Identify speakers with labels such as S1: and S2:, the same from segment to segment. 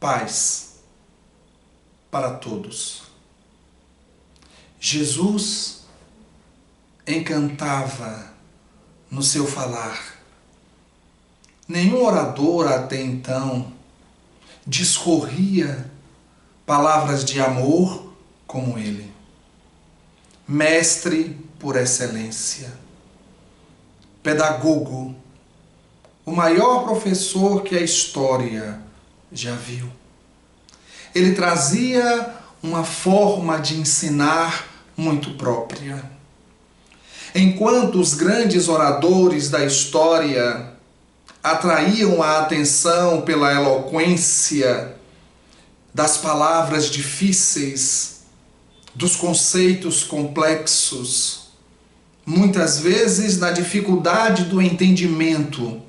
S1: paz para todos. Jesus encantava no seu falar. Nenhum orador até então discorria palavras de amor como ele. Mestre por excelência, pedagogo, o maior professor que a história já viu. Ele trazia uma forma de ensinar muito própria. Enquanto os grandes oradores da história atraíam a atenção pela eloquência das palavras difíceis, dos conceitos complexos, muitas vezes na dificuldade do entendimento,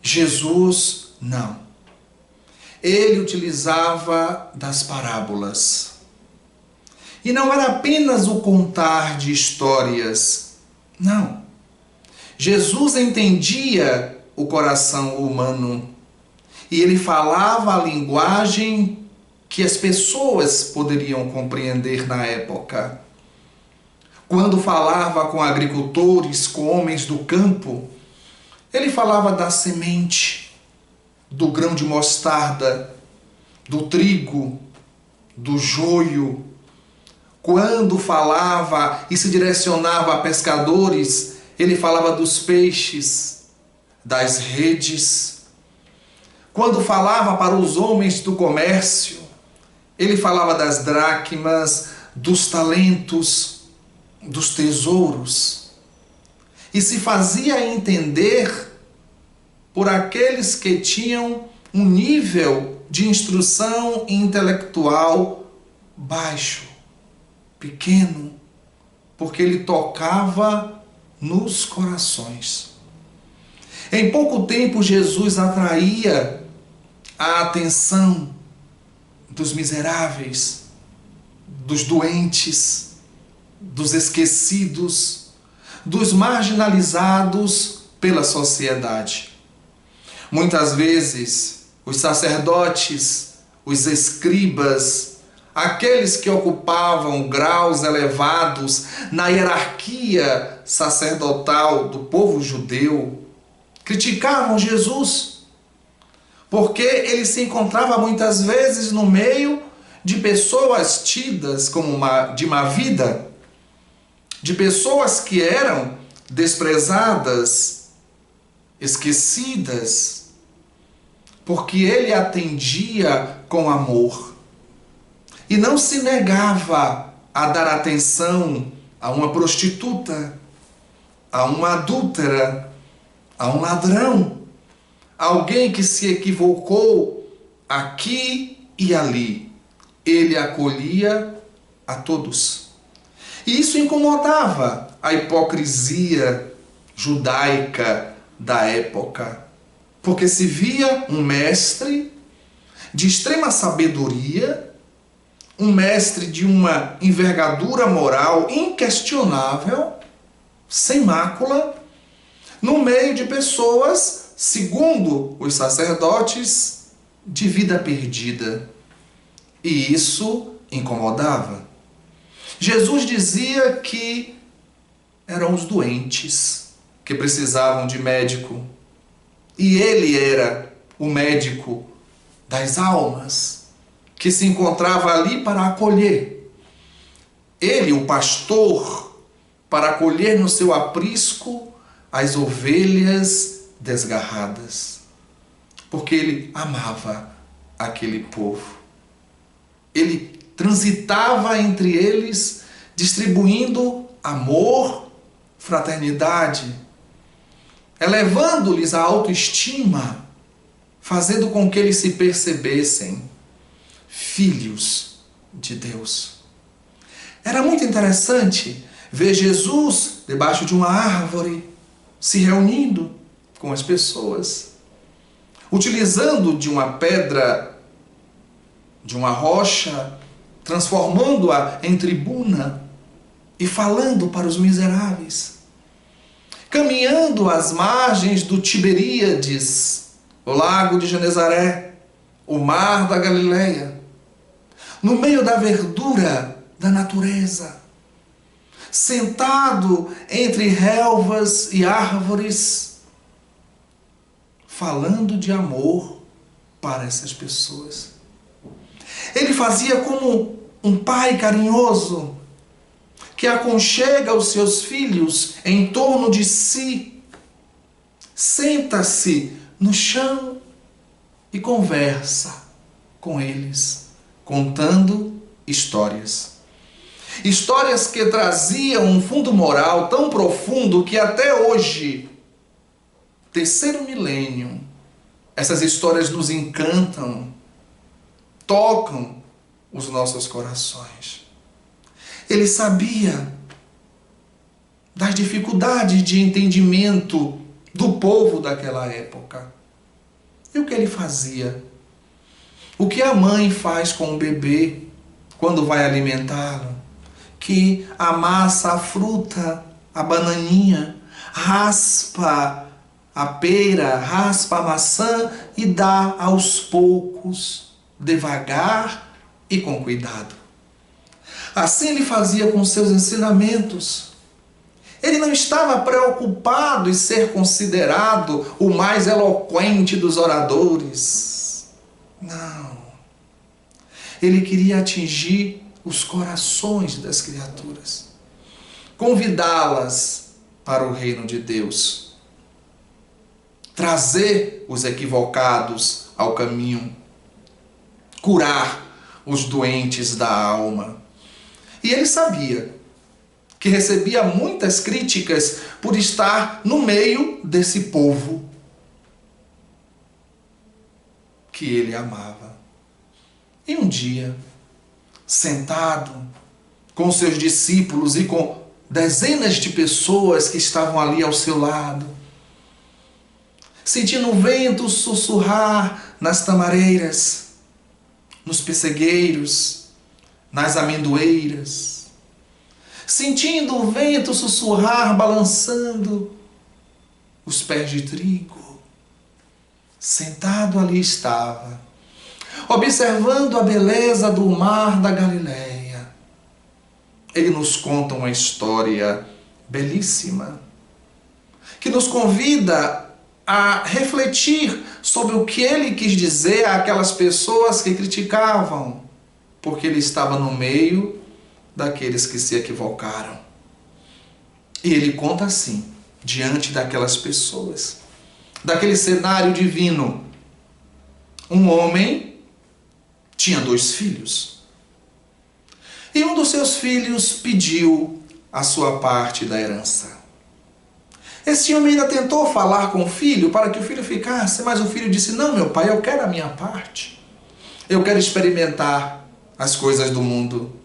S1: Jesus não. Ele utilizava das parábolas. E não era apenas o contar de histórias, não. Jesus entendia o coração humano e ele falava a linguagem que as pessoas poderiam compreender na época. Quando falava com agricultores, com homens do campo, ele falava da semente, do grão de mostarda, do trigo, do joio. Quando falava e se direcionava a pescadores, ele falava dos peixes, das redes. Quando falava para os homens do comércio, ele falava das dracmas, dos talentos, dos tesouros. E se fazia entender por aqueles que tinham um nível de instrução intelectual baixo, pequeno, porque ele tocava nos corações. Em pouco tempo, Jesus atraía a atenção dos miseráveis, dos doentes, dos esquecidos, dos marginalizados pela sociedade. Muitas vezes, os sacerdotes, os escribas, aqueles que ocupavam graus elevados na hierarquia sacerdotal do povo judeu, criticavam Jesus, porque ele se encontrava muitas vezes no meio de pessoas tidas como de má vida, de pessoas que eram desprezadas, esquecidas, porque ele atendia com amor e não se negava a dar atenção a uma prostituta, a uma adúltera, a um ladrão, alguém que se equivocou aqui e ali. Ele acolhia a todos. E isso incomodava a hipocrisia judaica da época, porque se via um mestre de extrema sabedoria, um mestre de uma envergadura moral inquestionável, sem mácula, no meio de pessoas, segundo os sacerdotes, de vida perdida. E isso incomodava. Jesus dizia que eram os doentes que precisavam de médico. E ele era o médico das almas, que se encontrava ali para acolher. Ele, o pastor, para acolher no seu aprisco as ovelhas desgarradas. Porque ele amava aquele povo. Ele transitava entre eles, distribuindo amor, fraternidade, elevando-lhes a autoestima, fazendo com que eles se percebessem filhos de Deus. Era muito interessante ver Jesus debaixo de uma árvore, se reunindo com as pessoas, utilizando de uma pedra, de uma rocha, transformando-a em tribuna e falando para os miseráveis, caminhando às margens do Tiberíades, o lago de Genezaré, o mar da Galileia, no meio da verdura da natureza, sentado entre relvas e árvores, falando de amor para essas pessoas. Ele fazia como um pai carinhoso, que aconchega os seus filhos em torno de si, senta-se no chão e conversa com eles, contando histórias. Histórias que traziam um fundo moral tão profundo que até hoje, terceiro milênio, essas histórias nos encantam, tocam os nossos corações. Ele sabia das dificuldades de entendimento do povo daquela época. E o que ele fazia? O que a mãe faz com o bebê quando vai alimentá-lo? Que amassa a fruta, a bananinha, raspa a pera, raspa a maçã e dá aos poucos, devagar e com cuidado. Assim ele fazia com seus ensinamentos. Ele não estava preocupado em ser considerado o mais eloquente dos oradores. Não. Ele queria atingir os corações das criaturas, convidá-las para o reino de Deus, trazer os equivocados ao caminho, curar os doentes da alma. E ele sabia que recebia muitas críticas por estar no meio desse povo que ele amava. E um dia, sentado com seus discípulos e com dezenas de pessoas que estavam ali ao seu lado, sentindo o vento sussurrar nas tamareiras, nos pessegueiros, nas amendoeiras, sentindo o vento sussurrar, balançando os pés de trigo, sentado ali estava, observando a beleza do mar da Galileia. Ele nos conta uma história belíssima, que nos convida a refletir sobre o que ele quis dizer àquelas pessoas que criticavam, porque ele estava no meio daqueles que se equivocaram. E ele conta assim, diante daquelas pessoas, daquele cenário divino. Um homem tinha 2 filhos. E um dos seus filhos pediu a sua parte da herança. Esse homem ainda tentou falar com o filho para que o filho ficasse, mas o filho disse: não, meu pai, eu quero a minha parte. Eu quero experimentar as coisas do mundo.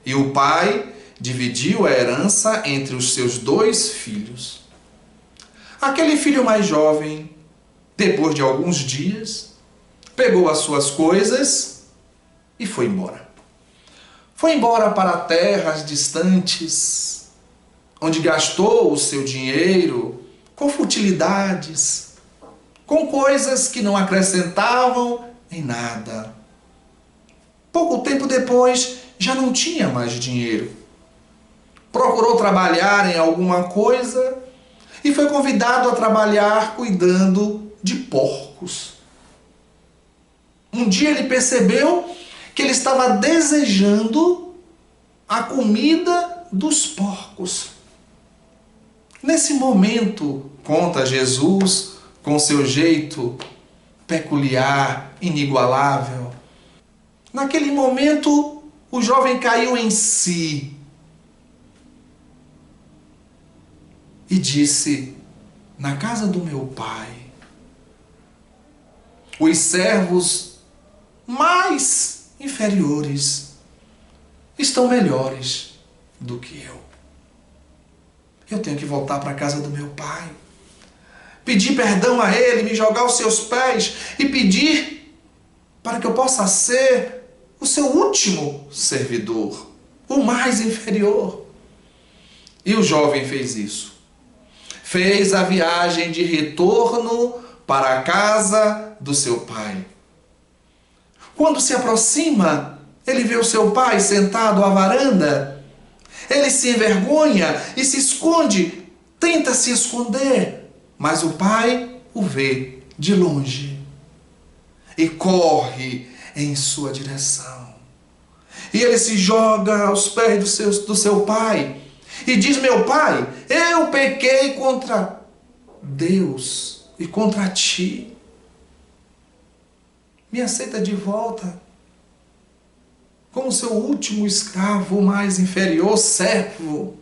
S1: E o pai dividiu a herança entre os seus 2 filhos. Aquele filho mais jovem, depois de alguns dias, pegou as suas coisas e foi embora. Foi embora para terras distantes, onde gastou o seu dinheiro com futilidades, com coisas que não acrescentavam em nada. Pouco tempo depois, já não tinha mais dinheiro. Procurou trabalhar em alguma coisa e foi convidado a trabalhar cuidando de porcos. Um dia ele percebeu que ele estava desejando a comida dos porcos. Nesse momento, conta Jesus, com seu jeito peculiar, inigualável, naquele momento o jovem caiu em si e disse: na casa do meu pai, os servos mais inferiores estão melhores do que eu. Eu tenho que voltar para a casa do meu pai, pedir perdão a ele, me jogar aos seus pés e pedir para que eu possa ser o seu último servidor, o mais inferior. E o jovem fez isso. Fez a viagem de retorno para a casa do seu pai. Quando se aproxima, ele vê o seu pai sentado à varanda. Ele se envergonha e se esconde, tenta se esconder, mas o pai o vê de longe e corre em sua direção. E ele se joga aos pés do seu pai e diz: meu pai, eu pequei contra Deus e contra ti. Me aceita de volta como seu último escravo, mais inferior, servo.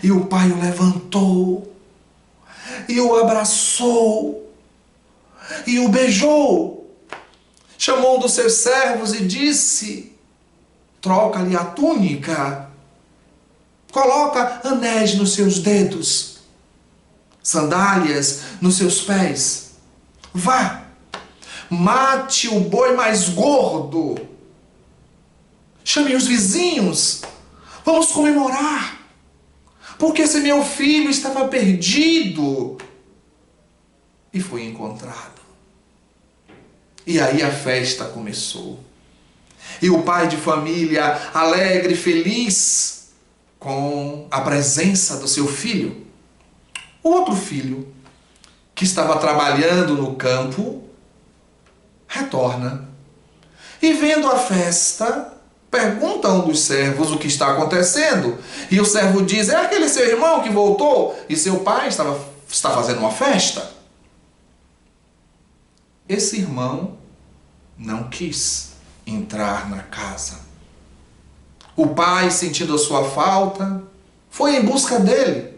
S1: E o pai o levantou, e o abraçou, e o beijou. Chamou um dos seus servos e disse: troca-lhe a túnica, coloca anéis nos seus dedos, sandálias nos seus pés. Vá, mate o boi mais gordo. Chame os vizinhos. Vamos comemorar. Porque esse meu filho estava perdido e foi encontrado. E aí a festa começou. E o pai de família, alegre, feliz com a presença do seu filho. O outro filho, que estava trabalhando no campo, retorna. E vendo a festa, pergunta a um dos servos o que está acontecendo. E o servo diz: é aquele seu irmão que voltou e seu pai está fazendo uma festa. Esse irmão não quis entrar na casa. O pai, sentindo a sua falta, foi em busca dele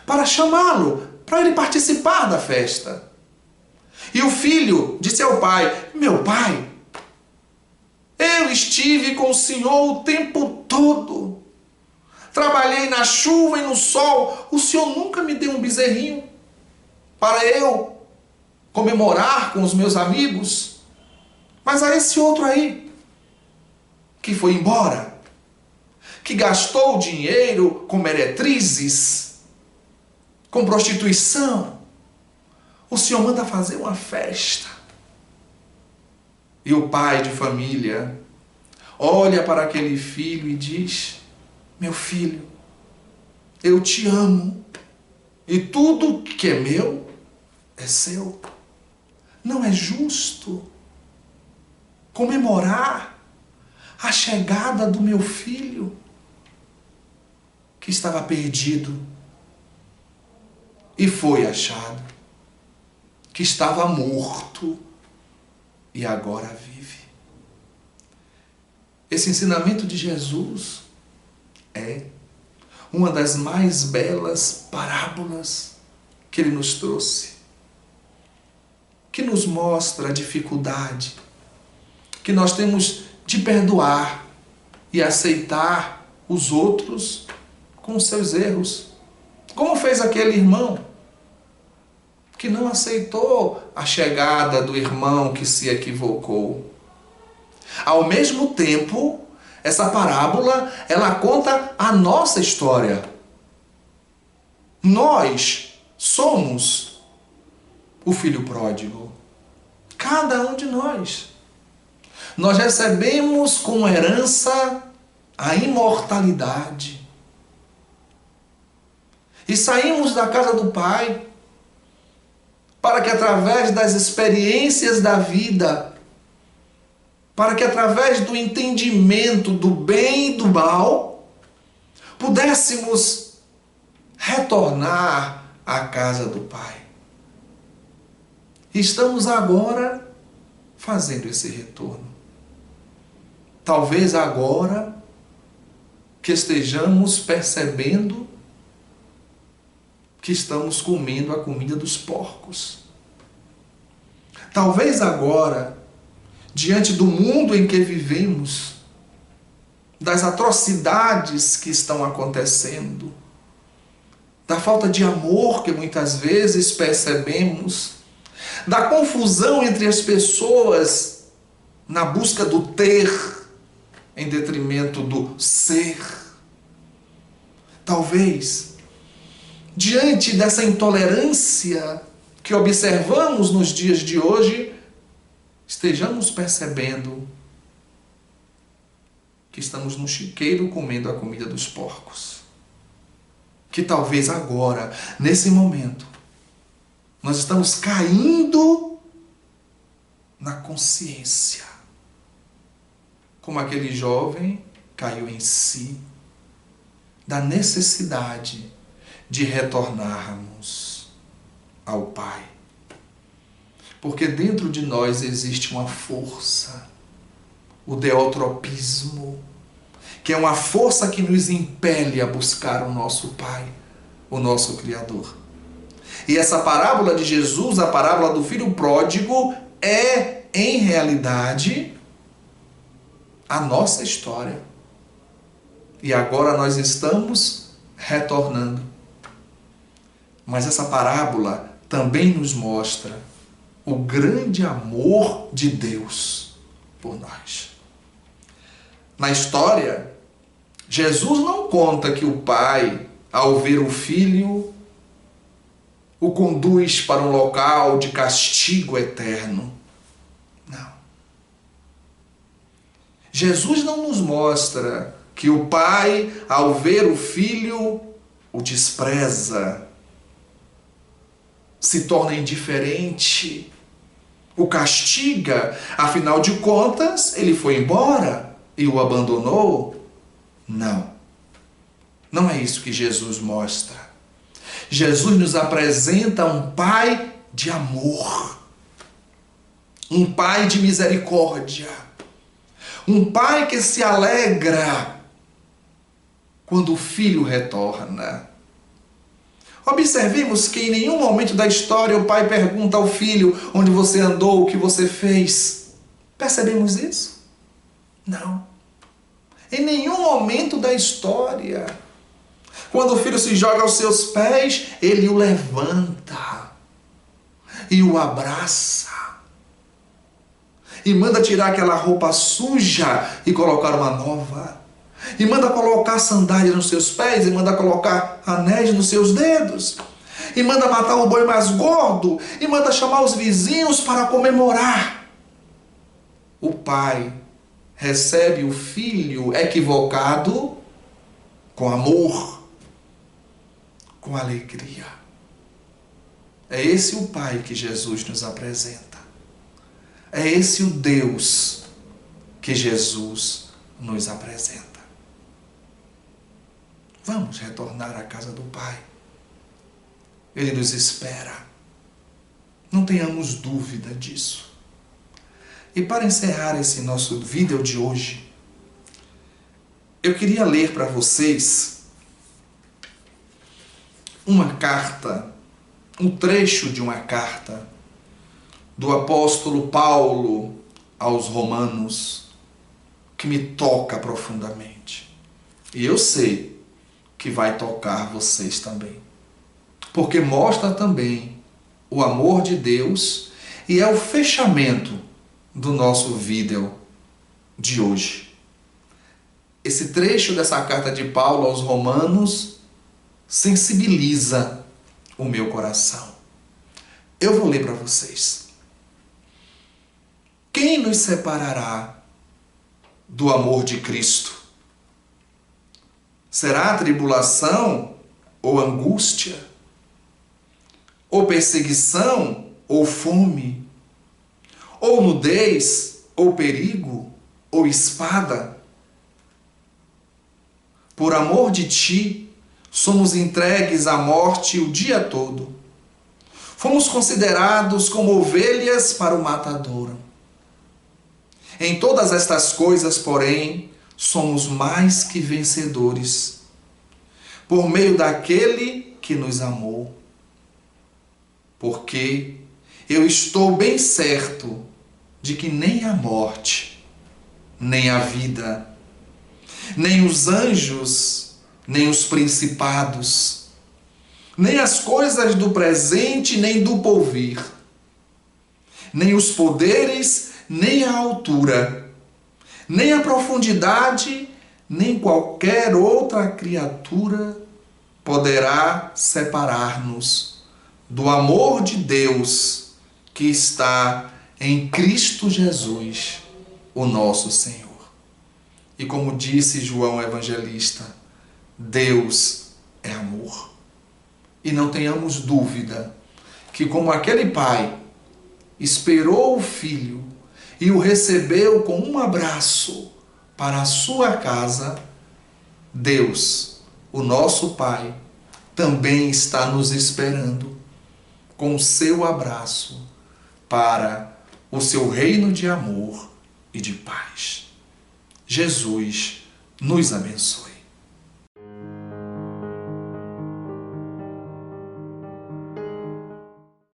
S1: para chamá-lo, para ele participar da festa. E o filho disse ao pai: meu pai, eu estive com o senhor o tempo todo. Trabalhei na chuva e no sol. O senhor nunca me deu um bezerrinho para eu comemorar com os meus amigos. Mas há esse outro aí, que foi embora, que gastou dinheiro com meretrizes, com prostituição. O senhor manda fazer uma festa. E o pai de família olha para aquele filho e diz: meu filho, eu te amo, e tudo que é meu é seu. Não é justo comemorar a chegada do meu filho que estava perdido e foi achado, que estava morto e agora vive. Esse ensinamento de Jesus é uma das mais belas parábolas que ele nos trouxe, que nos mostra a dificuldade que nós temos de perdoar e aceitar os outros com os seus erros, como fez aquele irmão que não aceitou a chegada do irmão que se equivocou. Ao mesmo tempo, essa parábola, ela conta a nossa história. Nós somos o filho pródigo. Cada um de nós. Nós recebemos como herança a imortalidade. E saímos da casa do Pai para que através das experiências da vida, para que através do entendimento do bem e do mal, pudéssemos retornar à casa do Pai. Estamos agora fazendo esse retorno. Talvez agora que estejamos percebendo que estamos comendo a comida dos porcos. Talvez agora, diante do mundo em que vivemos, das atrocidades que estão acontecendo, da falta de amor que muitas vezes percebemos, da confusão entre as pessoas na busca do ter em detrimento do ser. Talvez, diante dessa intolerância que observamos nos dias de hoje, estejamos percebendo que estamos no chiqueiro comendo a comida dos porcos. Que talvez agora, nesse momento, nós estamos caindo na consciência. Como aquele jovem caiu em si, da necessidade de retornarmos ao Pai. Porque dentro de nós existe uma força, o deotropismo, que é uma força que nos impele a buscar o nosso Pai, o nosso Criador. E essa parábola de Jesus, a parábola do filho pródigo, é, em realidade, a nossa história. E agora nós estamos retornando. Mas essa parábola também nos mostra o grande amor de Deus por nós. Na história, Jesus não conta que o pai, ao ver o filho, o conduz para um local de castigo eterno. Não. Jesus não nos mostra que o pai, ao ver o filho, o despreza, se torna indiferente, o castiga, afinal de contas, ele foi embora e o abandonou. Não. Não é isso que Jesus mostra. Jesus nos apresenta um pai de amor, um pai de misericórdia, um pai que se alegra quando o filho retorna. Observemos que em nenhum momento da história o pai pergunta ao filho onde você andou, o que você fez. Percebemos isso? Não. Em nenhum momento da história. Quando o filho se joga aos seus pés, ele o levanta e o abraça. E manda tirar aquela roupa suja e colocar uma nova. E manda colocar sandália nos seus pés, e manda colocar anéis nos seus dedos. E manda matar o boi mais gordo, e manda chamar os vizinhos para comemorar. O pai recebe o filho equivocado com amor, com alegria. É esse o pai que Jesus nos apresenta. É esse o Deus que Jesus nos apresenta. Vamos retornar à casa do Pai. Ele nos espera. Não tenhamos dúvida disso. E para encerrar esse nosso vídeo de hoje, eu queria ler para vocês uma carta, um trecho de uma carta do apóstolo Paulo aos Romanos, que me toca profundamente. E eu sei que vai tocar vocês também. Porque mostra também o amor de Deus e é o fechamento do nosso vídeo de hoje. Esse trecho dessa carta de Paulo aos Romanos sensibiliza o meu coração. Eu vou ler para vocês. Quem nos separará do amor de Cristo? Será a tribulação ou angústia? Ou perseguição ou fome? Ou nudez ou perigo? Ou espada? Por amor de ti, somos entregues à morte o dia todo. Fomos considerados como ovelhas para o matadouro. Em todas estas coisas, porém, somos mais que vencedores, por meio daquele que nos amou. Porque eu estou bem certo de que nem a morte, nem a vida, nem os anjos, nem os principados, nem as coisas do presente, nem do porvir, nem os poderes, nem a altura, nem a profundidade, nem qualquer outra criatura poderá separar-nos do amor de Deus que está em Cristo Jesus, o nosso Senhor. E como disse João Evangelista, Deus é amor. E não tenhamos dúvida que, como aquele pai esperou o filho e o recebeu com um abraço para a sua casa, Deus, o nosso Pai, também está nos esperando com o seu abraço para o seu reino de amor e de paz. Jesus nos abençoe.